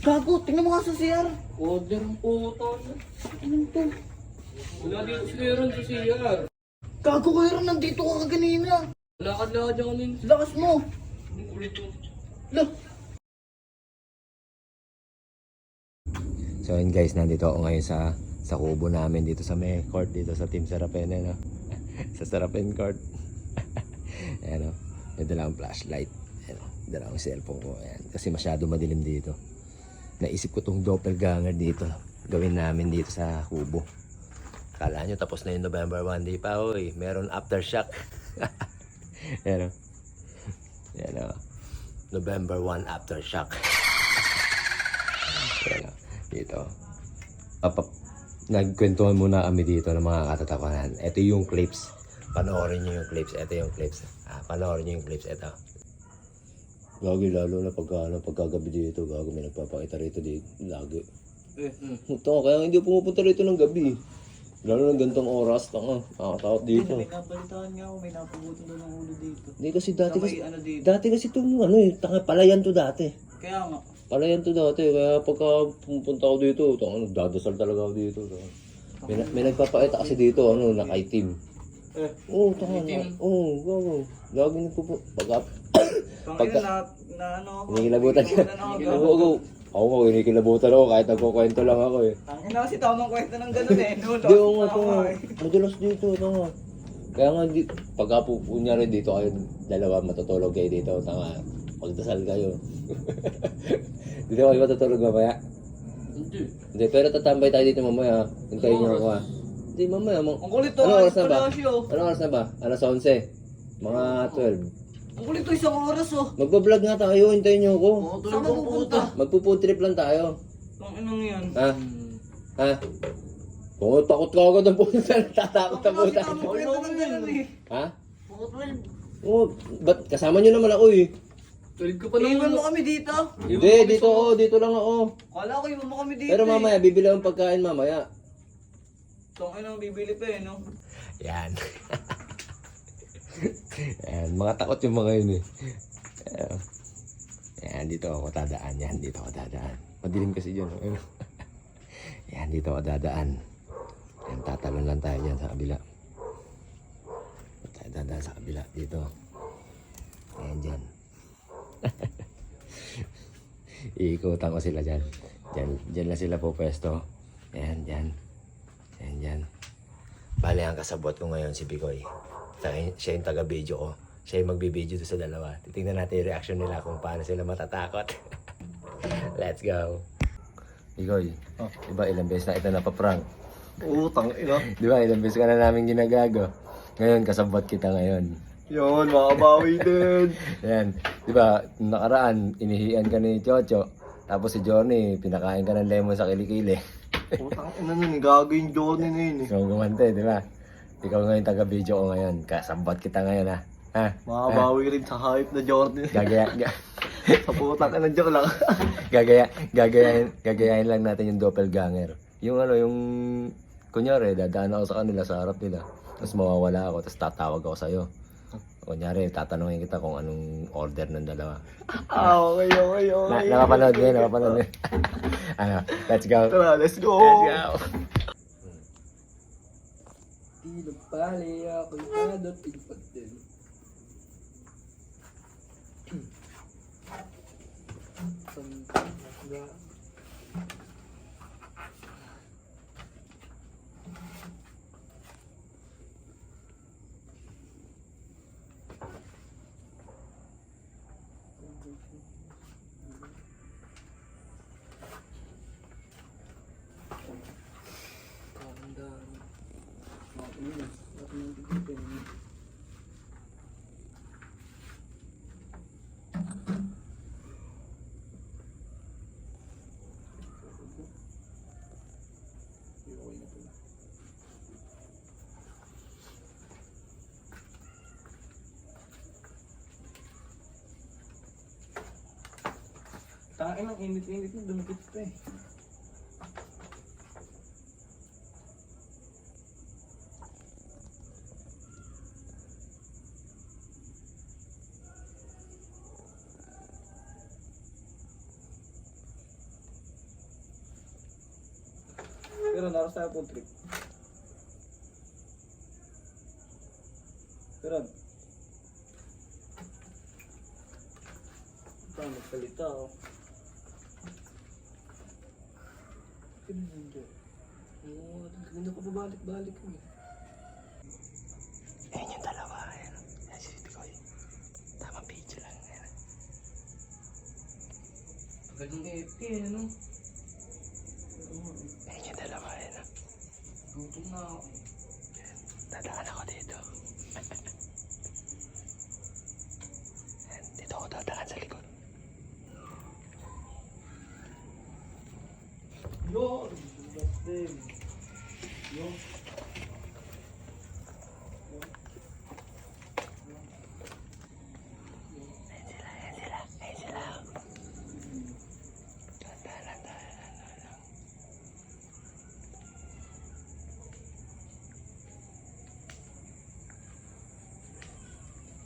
Gago, tingnan mo nga sa CR. Order ang puto. Ano to? Wala dito si Aaron sa CR. Gago kayo rin, nandito ka kaganina. Lakad-lakad ako nin. Lakas mo. Ang kulit to. Lah. So yun guys, nandito ako ngayon sa kubo namin dito sa may court dito sa Team Sarapen, no? Sa Sarapen court. Ayan, no? May dala akong flashlight. Ayan, no? Dala akong cellphone ko. Ayan. Kasi masyado madilim dito. Naisip ko tong doppelganger dito. Gawin namin dito sa kubo. Kala nyo tapos na yung November 1. Di pa, oy. Meron aftershock. Ayan, no? Ayan, no? November 1 aftershock. Ayan, no? Dito. Nagkwentuhan muna kami dito ng mga katatakutan. Ito yung clips. Panoorin nyo yung clips. Ito yung clips. Panoorin nyo yung clips. Ito. Lagi lalo na pagkagabi dito. Gago may nagpapakita rito dito. Lagi. Ito, kaya hindi pumupunta rito ng gabi. Lalo ng gantong oras. Nakakatakot dito. May napalitan nga ako, may napagutan doon ng ulo dito. Hindi kasi dati kasi. Ano dito? Dati kasi itong palayan to dati. Kaya nga. Palayan to dati, kaya pagka pumunta ako dito, dadasal talaga ako dito. May nagpapakita kasi dito, nakaitim. Oo, tanga na. Oo, gago. Lagi nagpupo. Pagka inikilabutan ka. Ako, inikilabutan ako kahit nagkukwento lang ako eh. Ang ina kasi tamang kwento ng ganun eh. Hindi, oo nga, tanga. Madalas dito, tanga. Kaya nga, pagka punyari dito kayo, dalawa matutulog kayo dito, tanga. Magdasal kayo. Hindi ako matutulog mamaya. Hindi, pero tatambay tayo dito mamaya. Hintayin niyo ako ha. Hindi, mamaya. Ang kulit to, Ano oras na ba? Palacio. Ano oras na ba? Alas 11. Mga 12. Ang kulit to, isang oras oh. Magbablog nga tayo, hintayin niyo ako. Saan ka pupunta? Magpo-food trip lang tayo. Ang inang yan. Ha? Ha? Kung takot ka agad ang puta, natatakot ang puta. Tamang kwento ng ganun eh. Ha? Bakit well? Oo, ba't kasama niyo naman ako eh. Tulig ko pa lang. Iwan mo kami dito. Hindi, dito lang ako. Kala ko iwan mo kami dito. Pero mamaya, bibili akong pagkain mamaya. Itong inang bibili pa eh, no? Yan. Yan, mga takot yung mga yun eh. Yan, dito ako dadaan. Yan, dito ako dadaan. Madilim kasi dyan. Yan, dito ako dadaan. Yan, tatalon lang tayo dyan sa kabila. Tayo dadaan sa kabila dito. Yan, dyan. Iikutan ko sila dyan. Dyan lang sila po pwesto. Yan, dyan. Yan, dyan. Bale, ang kasabot ko ngayon si Bigoy. Siya yung taga-video ko. Siya yung magbibideo doon sa dalawa. Titingnan natin yung reaction nila kung paano sila matatakot. Let's go. Bigoy, diba ilang beses na ito napaprank? Oo, ina. Diba ilang beses ka na namin ginagago? Ngayon, kasabot kita ngayon. Yun, makabawi din. Yan. Diba, nakaraan, inihian ka ni Chocho. Tapos si Johnny, pinakain ka ng lemon sa kilikili. Putang ina nun, gago yung Johnny na yun eh. So, gumante, diba? Ikaw ngayon taga-video ko ngayon. Kasabot kita ngayon, ha? Ha? Makabawi rin sa hype na Johnny. Sa putang ina, joke lang. Gagayahin lang natin yung doppelganger. Yung yung kunyari, dadaan ako sa kanila, sa harap nila. Tapos mawawala ako, tapos tatawag ako sa'yo. Kunyari, tatanungin kita kung anong order ng dalawa. Okay. Nakapanood niya. Ano, let's go. Tara, let's go. Let's go. Ilog pali ako yung tigpat din. Tangin ang init-init na dumikit pa eh. Pero naras tayo po trip. Pero, Paano magsalita oh. oo, hindi ko babalik-balik ko. Ayan yung dalawa. Ayan. Ayan si Tikoy. Tamang video lang. Ayan. Agad ng FT ano? Ayan yung dalawa. Ayan. Gutom na ako. Dadaan ako dito. Ayan. Dito ako dadaan sa likod. Yo! Justin! Yo! Ayan sila. Dadaan.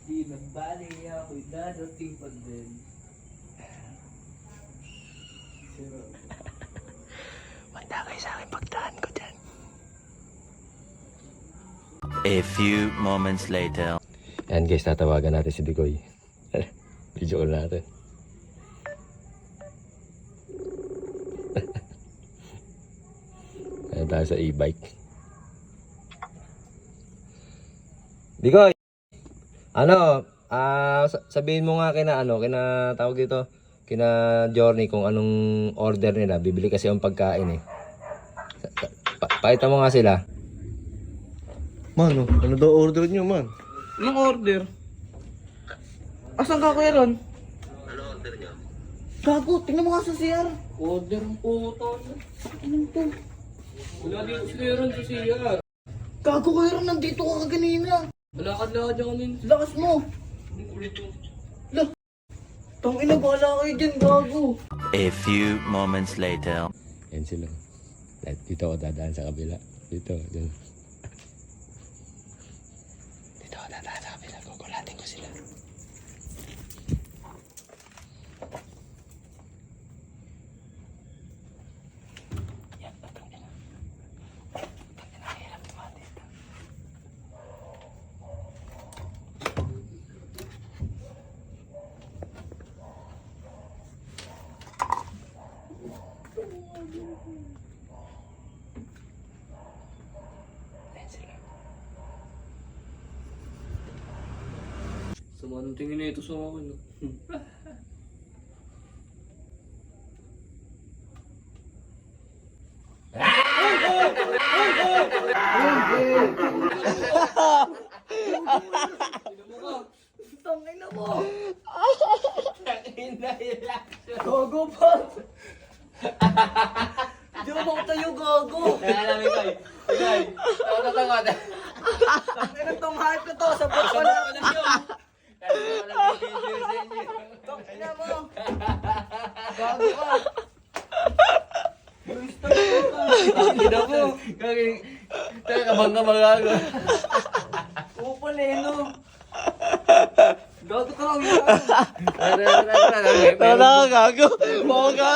Di nagbali ako'y dadating pa din. Pero, Manda kayo sa akin pagdaan ko dyan. A few moments later. Ayan guys, tatawagan natin si Tikoy. Video call natin. Ayan tayo sa e-bike. Tikoy! Ano, sabihin mo nga kina tawag dito, kina Journey kung anong order nila. Bibili kasi yung pagkain eh. Pakita mo nga sila. Man, ano daw order nyo, man? Anong order? Asan ka kuya Ron? Ano order nyo? Gago, tingnan mo nga sa CR. order ang puto. Anong to? Wala dito si Aaron sa CR. Gago kuya Ron, nandito ka kaganina. Lakad-lakad niya kanina. Lakas mo. Lah. Tangina, bahala kayo dyan, gago. A few moments later. Yan sila. Dito ako dadaan sa kabila. Dito, dyan. Dito ako dadaan sa kabila. Gugulatin ko sila. Yan, patangin na. Patangin na, hirap naman dito. Yan sila. Sama ng tingin na ito sa akin. No? Tangina mo. Gago pa. Di ba tayo gago? Tangina tong hype ko to. Sabot ko na. Tangina mo. Gago ka. Hindi mo. Teka, kabang-kabang ako. Upal eh, no? Gago ka lang. Tara, gago. Baka.